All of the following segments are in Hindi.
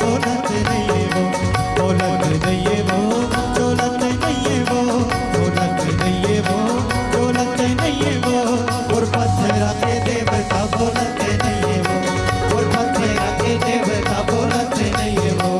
दौलत नहीं है वो, दौलत नहीं है वो, दौलत नहीं है वो, दौलत नहीं है वो, दौलत नहीं है वो, और पत्थर के देवता दौलत नहीं है वो, और पत्थर के देवता दौलत नहीं है वो।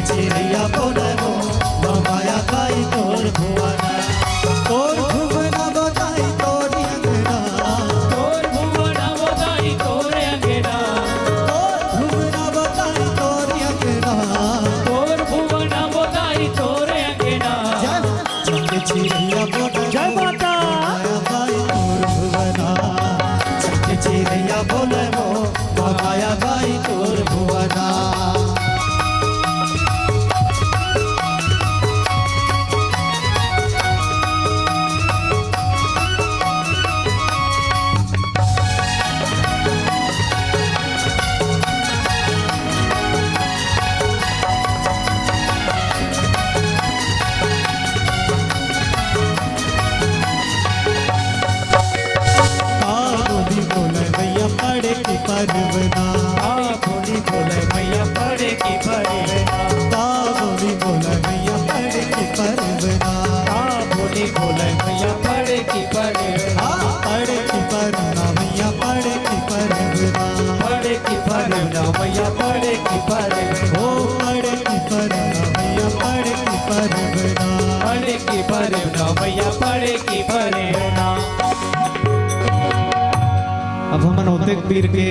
चिड़िया बोलो माया गाई तोर भुवना, तोर भुवना बताई तोर अंगना, तोर भुवना बताई तोर अंगना, तोर भुवना बताई तोर अंगना, तोर भुवना बताई तोर अंगना। जय चिड़िया बोलो जय माता माया गाई तोर भुवना, जय चिड़िया बोलो माया गाई तोर भुवना। परवना बोली बोले मैया पड़े की परवना, बोली बोले मैया पड़े की परवना, बोली बोले मैया पड़े की परवना, पड़े की परवना मैया पड़े की परवना, पड़े की परवना मैया पड़े की परवना, ओ पड़े की परवना मैया पड़े की परवना, पड़े की परवना मैया पड़े की परवना। अब हम नौतेक पीर के